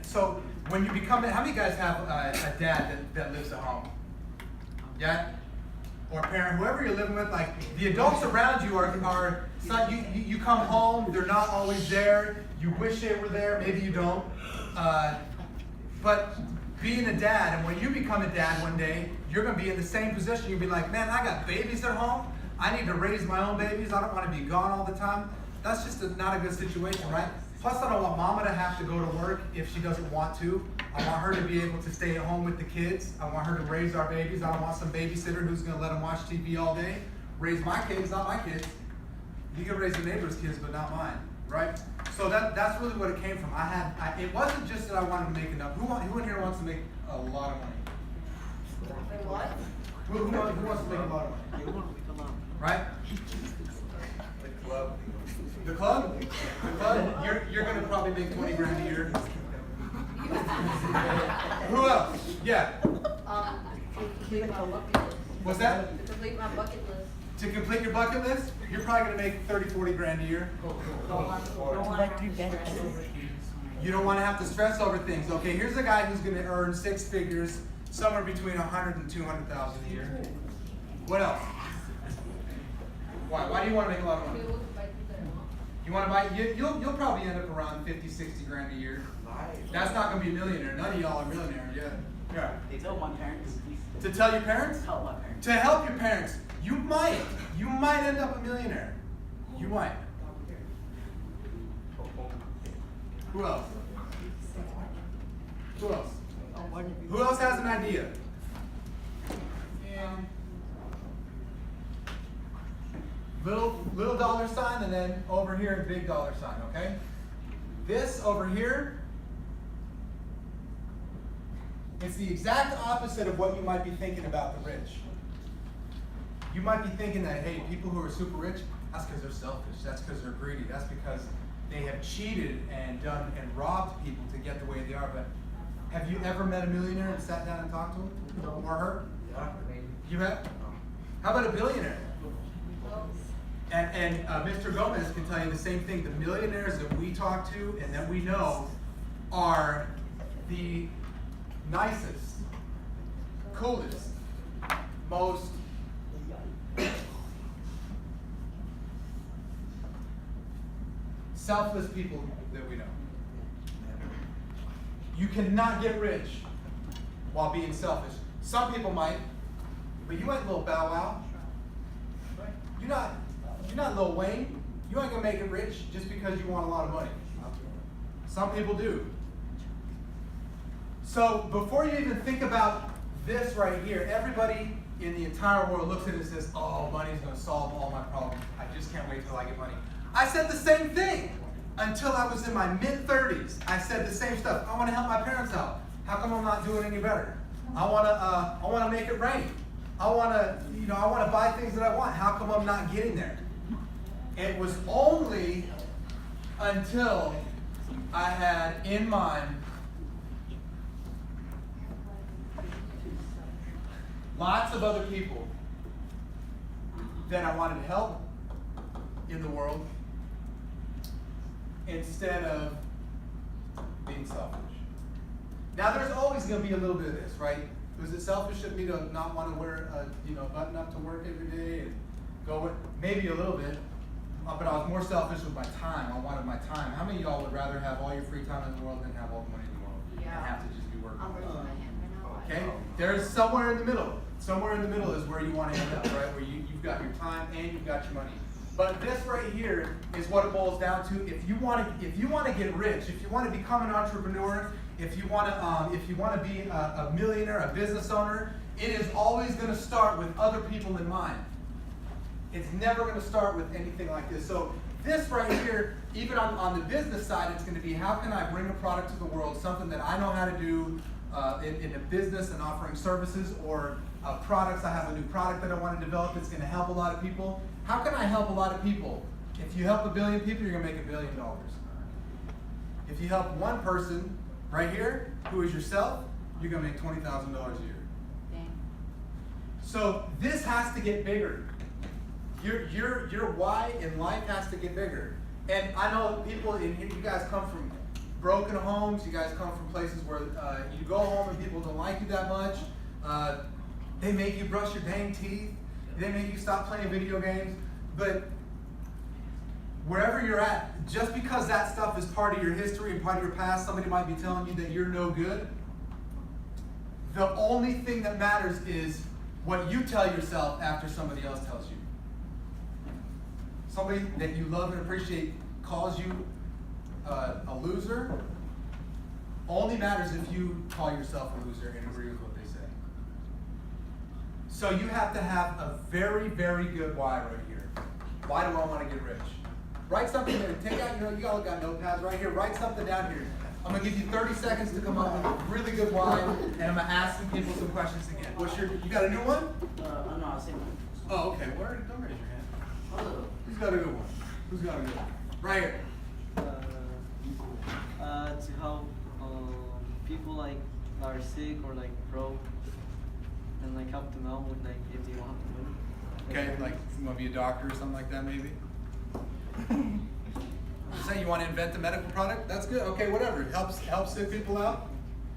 So when you become, how many guys have a dad that lives at home? Yeah? Or a parent, whoever you're living with, like the adults around you are you come home, they're not always there, you wish they were there, maybe you don't. But being a dad, and when you become a dad one day, you're going to be in the same position. You'll be like, man, I got babies at home. I need to raise my own babies. I don't want to be gone all the time. That's just not a good situation, right? Plus, I don't want mama to have to go to work if she doesn't want to. I want her to be able to stay at home with the kids. I want her to raise our babies. I don't want some babysitter who's going to let them watch TV all day. Raise my kids, not my kids. You can raise the neighbor's kids, but not mine, right? So that's really what it came from. It wasn't just that I wanted to make enough. Who in here wants to make a lot of money? What? Who wants to make a lot of money? Right? The club. The club? The club? You're going to probably make 20 grand a year. Who else? Yeah. To complete my bucket list. What's that? To complete my bucket list. To complete your bucket list, you're probably going to make 30, 40 grand a year. You don't want to have to stress over things. Okay, here's a guy who's going to earn 6 figures, somewhere between 100 and 200,000 a year. What else? Why do you want to make a lot of money? You want to buy? You'll probably end up around 50, 60 grand a year. That's not going to be a millionaire. None of y'all are millionaires yet. Yeah. They tell my parents. To tell your parents? Help my parents. To help your parents. You might end up a millionaire. You might. Who else? Who else? Who else has an idea? Little dollar sign, and then over here, big dollar sign, okay? This over here, it's the exact opposite of what you might be thinking about the rich. You might be thinking that, hey, people who are super rich, that's because they're selfish. That's because they're greedy. That's because they have cheated and done and robbed people to get the way they are. But have you ever met a millionaire and sat down and talked to him or her? Yeah. You have? How about a billionaire? And Mr. Gomez can tell you the same thing. The millionaires that we talk to and that we know are the nicest, coolest, most selfless people that we know. You cannot get rich while being selfish. Some people might, but you ain't Lil Bow Wow. You're not Lil Wayne. You ain't gonna make it rich just because you want a lot of money. Some people do. So before you even think about this right here, everybody in the entire world looks at it and says, oh, money's gonna solve all my problems. I just can't wait till I get money. I said the same thing until I was in my mid-30s. I said the same stuff. I want to help my parents out. How come I'm not doing any better? I want to make it rain. I want to buy things that I want. How come I'm not getting there? It was only until I had in mind lots of other people that I wanted to help in the world instead of being selfish. Now, there's always going to be a little bit of this, right? Was it selfish of me to not want to wear a button up to work every day and go with? Maybe a little bit, but I was more selfish with my time. I wanted my time. How many of y'all would rather have all your free time in the world than have all the money in the world and have to just be working? Okay, there's somewhere in the middle. Somewhere in the middle is where you want to end up, right? Where you've got your time and you've got your money. But this right here is what it boils down to. If you want to get rich, if you want to become an entrepreneur, if you want to be a millionaire, a business owner, it is always going to start with other people in mind. It's never going to start with anything like this. So this right here, even on the business side, it's going to be how can I bring a product to the world, something that I know how to do in a business and offering services or products. I have a new product that I want to develop. It's going to help a lot of people. How can I help a lot of people? If you help 1 billion people, you're going to make $1 billion. If you help one person right here, who is yourself, you're going to make $20,000 a year. Dang. So this has to get bigger. Your why in life has to get bigger. And I know people in here, you guys come from broken homes. You guys come from places where you go home and people don't like you that much. They make you brush your dang teeth. They make you stop playing video games. But wherever you're at, just because that stuff is part of your history and part of your past, somebody might be telling you that you're no good. The only thing that matters is what you tell yourself after somebody else tells you. Somebody that you love and appreciate calls you a loser, only matters if you call yourself a loser and agree with what they say. So you have to have a very, very good why right here. Why do I want to get rich? Write something there. Take out, you all got notepads right here. Write something down here. I'm going to give you 30 seconds to come up with a really good why, and I'm going to ask some people some questions again. You got a new one? No, I'll say one. Oh, okay. Don't raise your hand. Oh. Who's got a good one? Who's got a good one? Right here. To help people like that are sick or like broke, and like help them out with like if they don't have the money. Okay, like you want to be a doctor or something like that, maybe? Say you want to invent a medical product? That's good. Okay, whatever. It helps sick people out.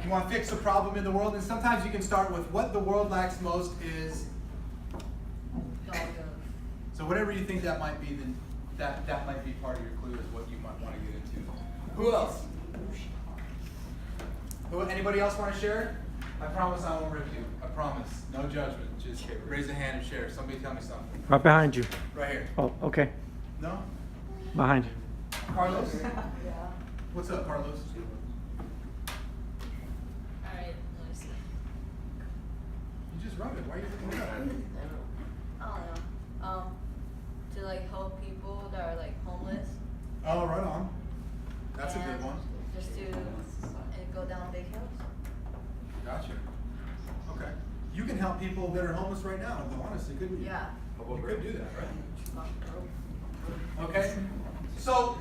You want to fix a problem in the world, and sometimes you can start with what the world lacks most is. So whatever you think that might be, then that might be part of your clue is what you might want to get into. Who else? Anybody else want to share? I promise I won't rip you. I promise. No judgment. Just raise a hand and share. Somebody tell me something. Right behind you. Right here. Oh, okay. No? Behind you. Carlos? Yeah. What's up, Carlos? Alright, let me see. You just wrote it. Why are you looking at it? I don't know. To like help people that are like homeless. Oh, right on. That's a and good one. Just to go down big hills. Gotcha. Okay. You can help people that are homeless right now, honestly, couldn't you? Yeah. You could do that, right? Okay. So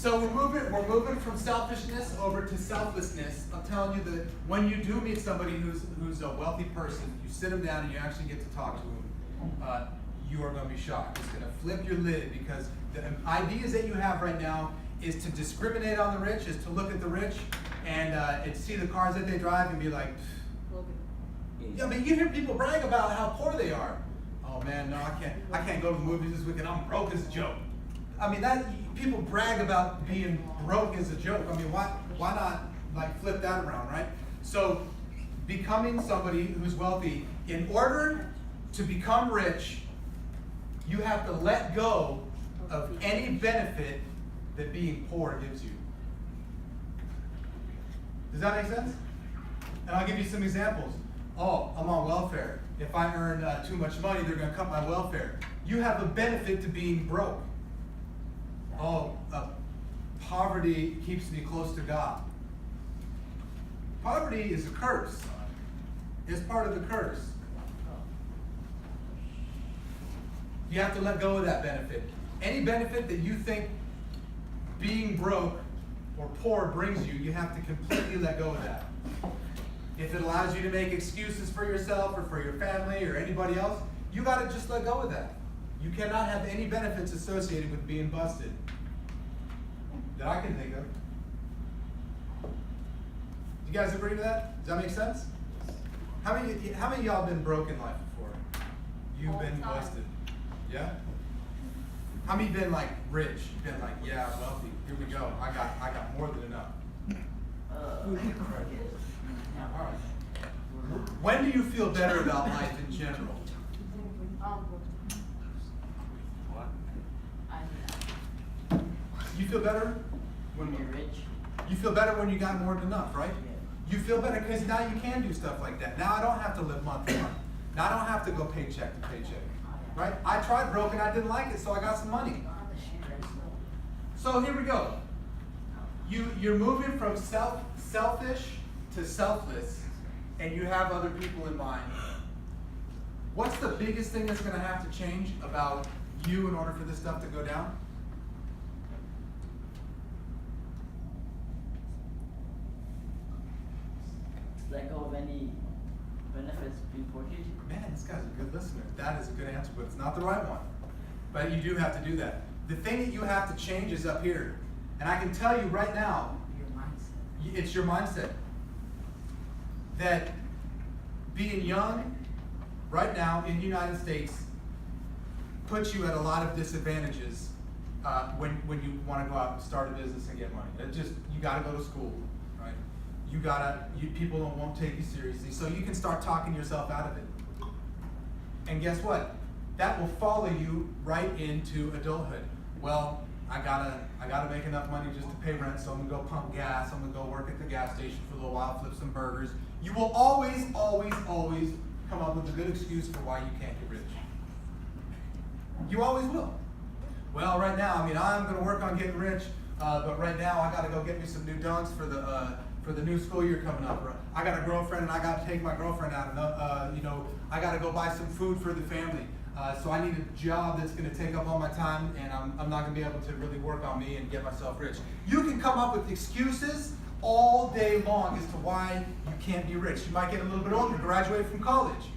we're moving from selfishness over to selflessness. I'm telling you that when you do meet somebody who's a wealthy person, you sit them down and you actually get to talk to them. You are going to be shocked. It's going to flip your lid because the ideas that you have right now is to discriminate on the rich, is to look at the rich and see the cars that they drive and be like, yeah, but you hear people brag about how poor they are. Oh man, no, I can't go to the movies this weekend. I'm broke as a joke. I mean, people brag about being broke as a joke. I mean, why not like flip that around, right? So, becoming somebody who's wealthy, in order to become rich, you have to let go of any benefit that being poor gives you. Does that make sense? And I'll give you some examples. Oh, I'm on welfare. If I earn too much money, they're going to cut my welfare. You have a benefit to being broke. Oh, poverty keeps me close to God. Poverty is a curse. It's part of the curse. You have to let go of that benefit. Any benefit that you think being broke or poor brings you, you have to completely let go of that. If it allows you to make excuses for yourself or for your family or anybody else, you got to just let go of that. You cannot have any benefits associated with being busted that I can think of. You guys agree to that? Does that make sense? How many of y'all been broke in life before? You've been busted. Yeah? How many been like rich? Been like, yeah, wealthy. Here we go. I got more than enough. All right. When do you feel better about life in general? You feel better when You're rich. You feel better when you got more than enough, right? You feel better because now you can do stuff like that. Now I don't have to live month to month. Now I don't have to go paycheck to paycheck, right? I tried broke and I didn't like it, so I got some money. So here we go. You're moving from selfish to selfless, and you have other people in mind. What's the biggest thing that's going to have to change about you in order for this stuff to go down? Let go of any benefits before you. Man, this guy's a good listener. That is a good answer, but it's not the right one. But you do have to do that. The thing that you have to change is up here. And I can tell you right now, It's your mindset. That being young right now in the United States puts you at a lot of disadvantages when you want to go out and start a business and get money. You got to go to school, right? People won't take you seriously, so you can start talking yourself out of it. And guess what? That will follow you right into adulthood. Well, I gotta make enough money just to pay rent, so I'm gonna go pump gas, I'm gonna go work at the gas station for a little while, flip some burgers. You will always, always, always come up with a good excuse for why you can't get rich. You always will. Well, right now, I'm gonna work on getting rich, but right now I gotta go get me some new dunks for the new school year coming up. I got a girlfriend and I gotta take my girlfriend out, and I gotta go buy some food for the family. So I need a job that's going to take up all my time, and I'm not going to be able to really work on me and get myself rich. You can come up with excuses all day long as to why you can't be rich. You might get a little bit older, graduate from college.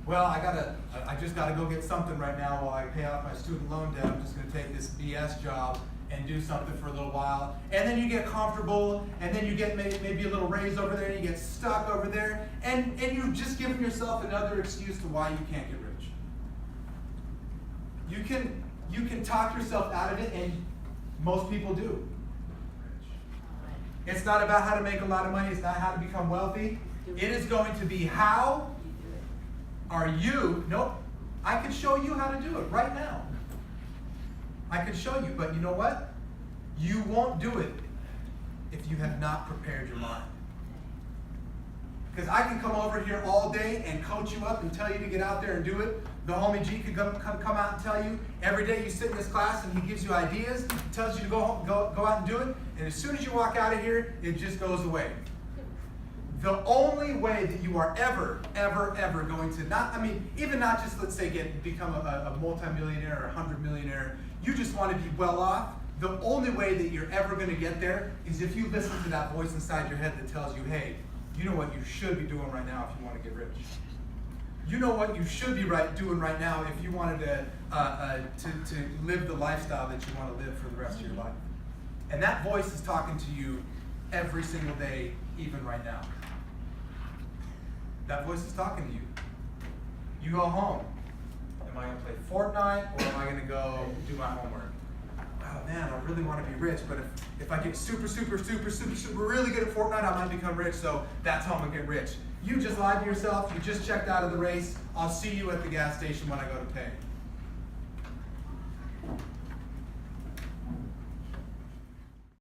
Well, I just got to go get something right now while I pay off my student loan debt. I'm just going to take this BS job and do something for a little while. And then you get comfortable, and then you get maybe a little raise over there, and you get stuck over there, and you've just given yourself another excuse to why you can't get rich. You can talk yourself out of it, and most people do. It's not about how to make a lot of money. It's not how to become wealthy. It is going to be how are you. Nope. I can show you how to do it right now. I can show you, but you know what? You won't do it if you have not prepared your mind. Because I can come over here all day and coach you up and tell you to get out there and do it. The homie G could come out and tell you. Every day you sit in this class and he gives you ideas, tells you to go out and do it, and as soon as you walk out of here, it just goes away. The only way that you are ever going to, even not just, let's say, become a multimillionaire or 100-millionaire, you just want to be well off. The only way that you're ever going to get there is if you listen to that voice inside your head that tells you, hey, you know what you should be doing right now if you want to get rich. You know what you should be doing right now if you wanted to live the lifestyle that you want to live for the rest of your life. And that voice is talking to you every single day, even right now. That voice is talking to you. You go home. Am I going to play Fortnite, or am I going to go do my homework? Oh man, I really want to be rich, but if I get super really good at Fortnite, I might become rich, so that's how I'm going to get rich. You just lied to yourself. You just checked out of the race. I'll see you at the gas station when I go to pay.